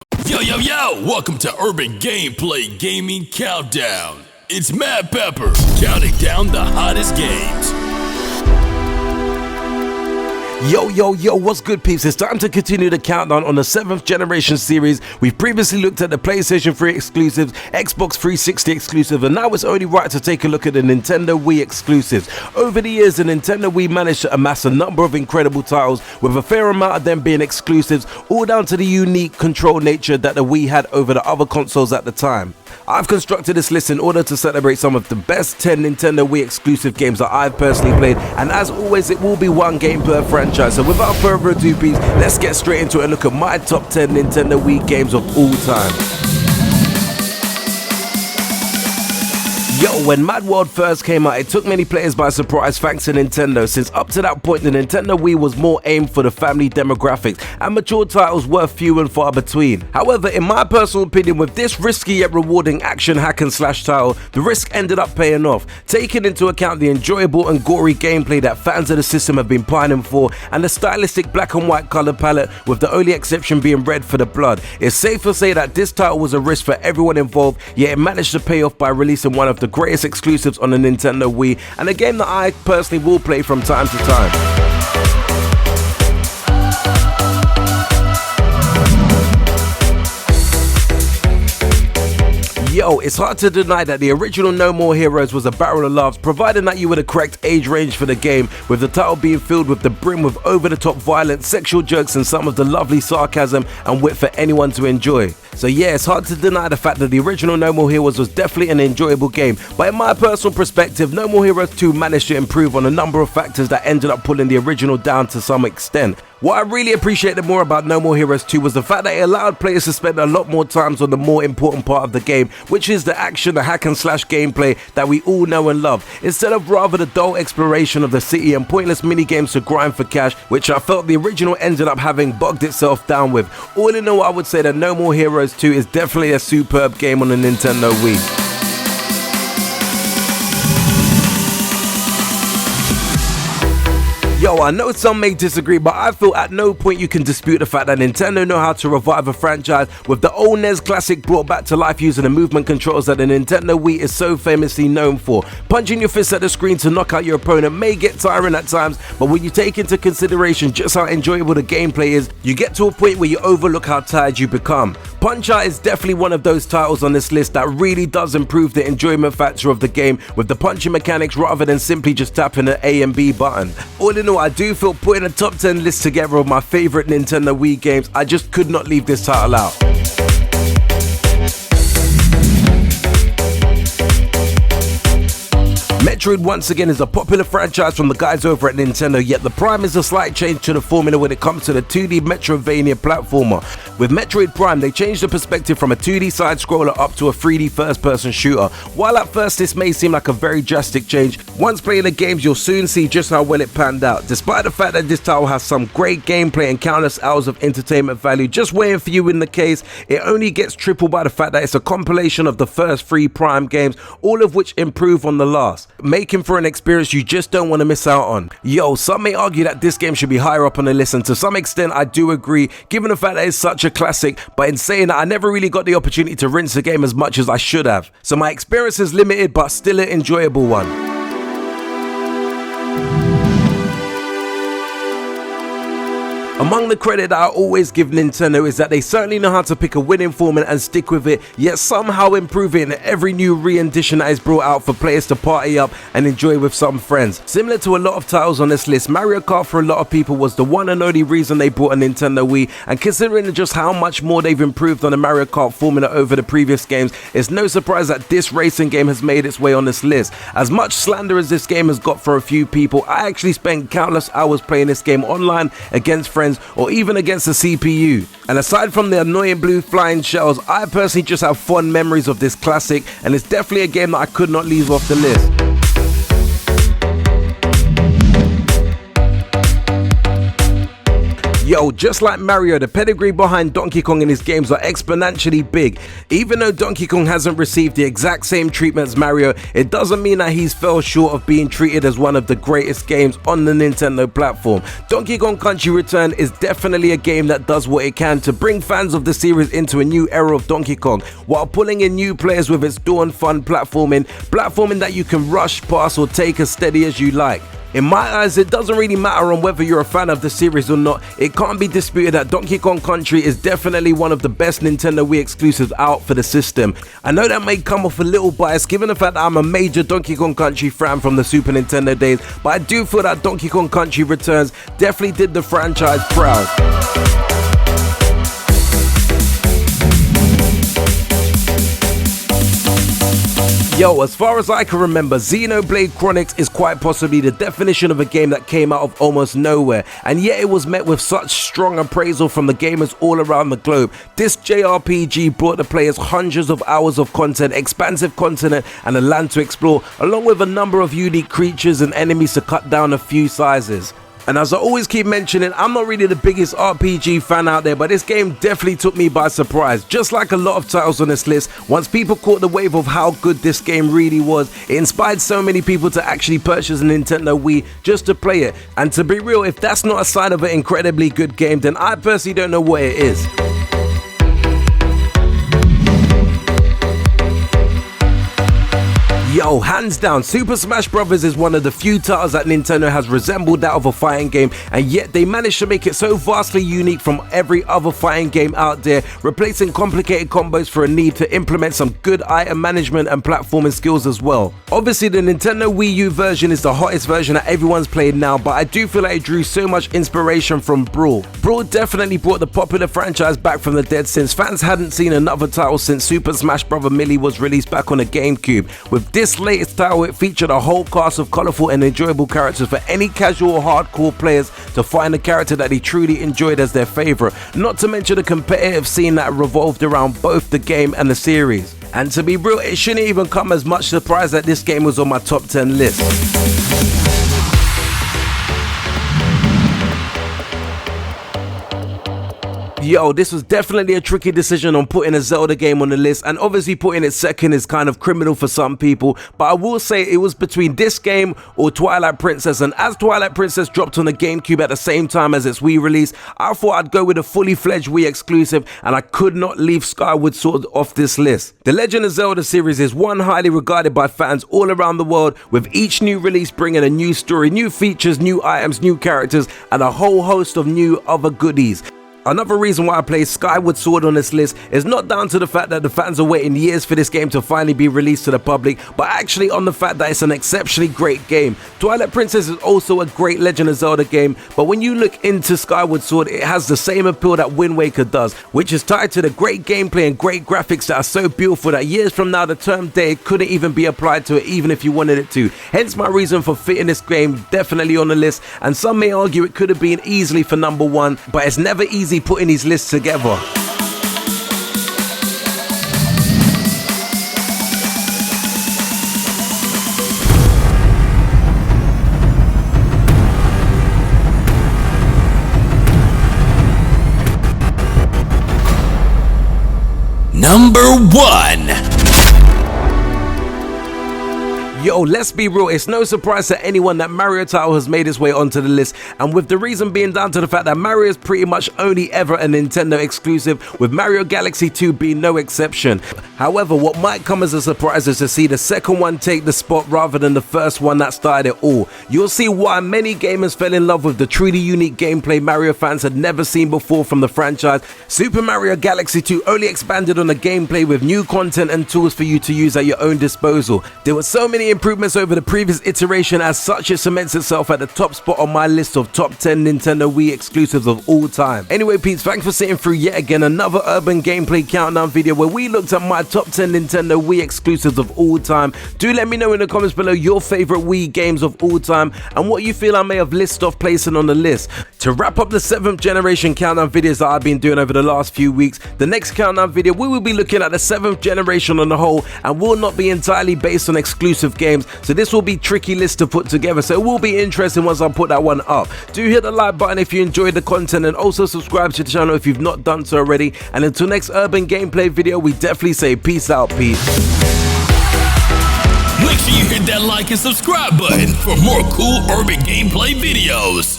Yo, welcome to Urban Gameplay Gaming Countdown. It's Matt Pepper, counting down the hottest games. Yo, what's good, peeps? It's time to continue the countdown on the 7th generation series. We've previously looked at the PlayStation 3 exclusives, Xbox 360 exclusive, and now it's only right to take a look at the Nintendo Wii exclusives. Over the years, the Nintendo Wii managed to amass a number of incredible titles, with a fair amount of them being exclusives, all down to the unique control nature that the Wii had over the other consoles at the time. I've constructed this list in order to celebrate some of the best 10 Nintendo Wii exclusive games that I've personally played, and as always, it will be one game per franchise. So without further ado, peeps, let's get straight into it and look at my top 10 Nintendo Wii games of all time. Yo, when Mad World first came out, it took many players by surprise thanks to Nintendo, since up to that point the Nintendo Wii was more aimed for the family demographics and mature titles were few and far between. However, in my personal opinion, with this risky yet rewarding action hack and slash title, the risk ended up paying off, taking into account the enjoyable and gory gameplay that fans of the system have been pining for, and the stylistic black and white color palette, with the only exception being red for the blood. It's safe to say that this title was a risk for everyone involved, yet it managed to pay off by releasing one of the greatest exclusives on the Nintendo Wii, and a game that I personally will play from time to time. Yo, it's hard to deny that the original No More Heroes was a barrel of laughs, providing that you were the correct age range for the game, with the title being filled with the brim with over-the-top violence, sexual jokes, and some of the lovely sarcasm and wit for anyone to enjoy. So yeah, it's hard to deny the fact that the original No More Heroes was definitely an enjoyable game, but in my personal perspective, No More Heroes 2 managed to improve on a number of factors that ended up pulling the original down to some extent. What I really appreciated more about No More Heroes 2 was the fact that it allowed players to spend a lot more times on the more important part of the game, which is the action, the hack and slash gameplay that we all know and love, instead of rather the dull exploration of the city and pointless minigames to grind for cash, which I felt the original ended up having bogged itself down with. All in all, I would say that No More Heroes 2 is definitely a superb game on the Nintendo Wii. Yo, I know some may disagree, but I feel at no point you can dispute the fact that Nintendo know how to revive a franchise, with the old NES classic brought back to life using the movement controls that the Nintendo Wii is so famously known for. Punching your fist at the screen to knock out your opponent may get tiring at times, but when you take into consideration just how enjoyable the gameplay is, you get to a point where you overlook how tired you become. Punch-Out is definitely one of those titles on this list that really does improve the enjoyment factor of the game, with the punching mechanics rather than simply just tapping the A and B button. All in all, I do feel putting a top 10 list together of my favorite Nintendo Wii games, I just could not leave this title out. Metroid once again is a popular franchise from the guys over at Nintendo, yet the Prime is a slight change to the formula when it comes to the 2D Metroidvania platformer. With Metroid Prime, they changed the perspective from a 2D side-scroller up to a 3D first-person shooter. While at first this may seem like a very drastic change, once playing the games you'll soon see just how well it panned out. Despite the fact that this title has some great gameplay and countless hours of entertainment value just waiting for you in the case, it only gets tripled by the fact that it's a compilation of the first 3 Prime games, all of which improve on the last, making for an experience you just don't want to miss out on. Yo, some may argue that this game should be higher up on the list, and to some extent I do agree, given the fact that it's such a classic, but in saying that, I never really got the opportunity to rinse the game as much as I should have. So my experience is limited, but still an enjoyable one. Among the credit that I always give Nintendo is that they certainly know how to pick a winning formula and stick with it, yet somehow improve it in every new re-edition that is brought out for players to party up and enjoy with some friends. Similar to a lot of titles on this list, Mario Kart for a lot of people was the one and only reason they bought a Nintendo Wii, and considering just how much more they've improved on the Mario Kart formula over the previous games, it's no surprise that this racing game has made its way on this list. As much slander as this game has got for a few people, I actually spent countless hours playing this game online against friends, or even against the CPU. And aside from the annoying blue flying shells, I personally just have fond memories of this classic, and it's definitely a game that I could not leave off the list. Yo, just like Mario, the pedigree behind Donkey Kong in his games are exponentially big. Even though Donkey Kong hasn't received the exact same treatment as Mario, it doesn't mean that he's fell short of being treated as one of the greatest games on the Nintendo platform. Donkey Kong Country Return is definitely a game that does what it can to bring fans of the series into a new era of Donkey Kong, while pulling in new players with its dawn fun platforming that you can rush past or take as steady as you like. In my eyes, it doesn't really matter on whether you're a fan of the series or not. It can't be disputed that Donkey Kong Country is definitely one of the best Nintendo Wii exclusives out for the system. I know that may come off a little biased given the fact that I'm a major Donkey Kong Country fan from the Super Nintendo days, but I do feel that Donkey Kong Country Returns definitely did the franchise proud. Yo, as far as I can remember, Xenoblade Chronicles is quite possibly the definition of a game that came out of almost nowhere, and yet it was met with such strong appraisal from the gamers all around the globe. This JRPG brought the players hundreds of hours of content, expansive continent, and a land to explore, along with a number of unique creatures and enemies to cut down a few sizes. And as I always keep mentioning, I'm not really the biggest RPG fan out there, but this game definitely took me by surprise. Just like a lot of titles on this list, once people caught the wave of how good this game really was, it inspired so many people to actually purchase a Nintendo Wii just to play it. And to be real, if that's not a sign of an incredibly good game, then I personally don't know what it is. Yo, hands down, Super Smash Bros. Is one of the few titles that Nintendo has resembled that of a fighting game, and yet they managed to make it so vastly unique from every other fighting game out there, replacing complicated combos for a need to implement some good item management and platforming skills as well. Obviously, the Nintendo Wii U version is the hottest version that everyone's played now, but I do feel like it drew so much inspiration from Brawl. Brawl definitely brought the popular franchise back from the dead, since fans hadn't seen another title since Super Smash Bros. Melee was released back on the GameCube. With this latest title, it featured a whole cast of colourful and enjoyable characters for any casual or hardcore players to find a character that they truly enjoyed as their favourite, not to mention the competitive scene that revolved around both the game and the series. And to be real, it shouldn't even come as much surprise that this game was on my top 10 list. Yo, this was definitely a tricky decision on putting a Zelda game on the list, and obviously putting it second is kind of criminal for some people, but I will say it was between this game or Twilight Princess, and as Twilight Princess dropped on the GameCube at the same time as its Wii release, I thought I'd go with a fully fledged Wii exclusive, and I could not leave Skyward Sword off this list. The Legend of Zelda series is one highly regarded by fans all around the world, with each new release bringing a new story, new features, new items, new characters, and a whole host of new other goodies. Another reason why I place Skyward Sword on this list is not down to the fact that the fans are waiting years for this game to finally be released to the public, but actually on the fact that it's an exceptionally great game. Twilight Princess is also a great Legend of Zelda game, but when you look into Skyward Sword, it has the same appeal that Wind Waker does, which is tied to the great gameplay and great graphics that are so beautiful that years from now the term dated couldn't even be applied to it even if you wanted it to. Hence my reason for fitting this game definitely on the list, and some may argue it could have been easily for number one, but it's never easy putting these lists together. Number 1. Yo, let's be real, it's no surprise to anyone that Mario title has made its way onto the list, and with the reason being down to the fact that Mario is pretty much only ever a Nintendo exclusive, with Mario Galaxy 2 being no exception. However, what might come as a surprise is to see the second one take the spot rather than the first one that started it all. You'll see why many gamers fell in love with the truly unique gameplay Mario fans had never seen before from the franchise. Super Mario Galaxy 2 only expanded on the gameplay with new content and tools for you to use at your own disposal. There were so many improvements over the previous iteration, as such it cements itself at the top spot on my list of top 10 Nintendo Wii exclusives of all time. Anyway peeps, thanks for sitting through yet again another urban gameplay countdown video where we looked at my top 10 Nintendo Wii exclusives of all time. Do let me know in the comments below your favourite Wii games of all time and what you feel I may have listed off placing on the list. To wrap up the 7th generation countdown videos that I've been doing over the last few weeks, the next countdown video we will be looking at the 7th generation on the whole and will not be entirely based on exclusive games, so this will be tricky list to put together, so it will be interesting once I put that one up. Do hit the like button if you enjoyed the content, and also subscribe to the channel if you've not done so already. And until next urban gameplay video, we definitely say peace out, peeps. Make sure you hit that like and subscribe button for more cool urban gameplay videos.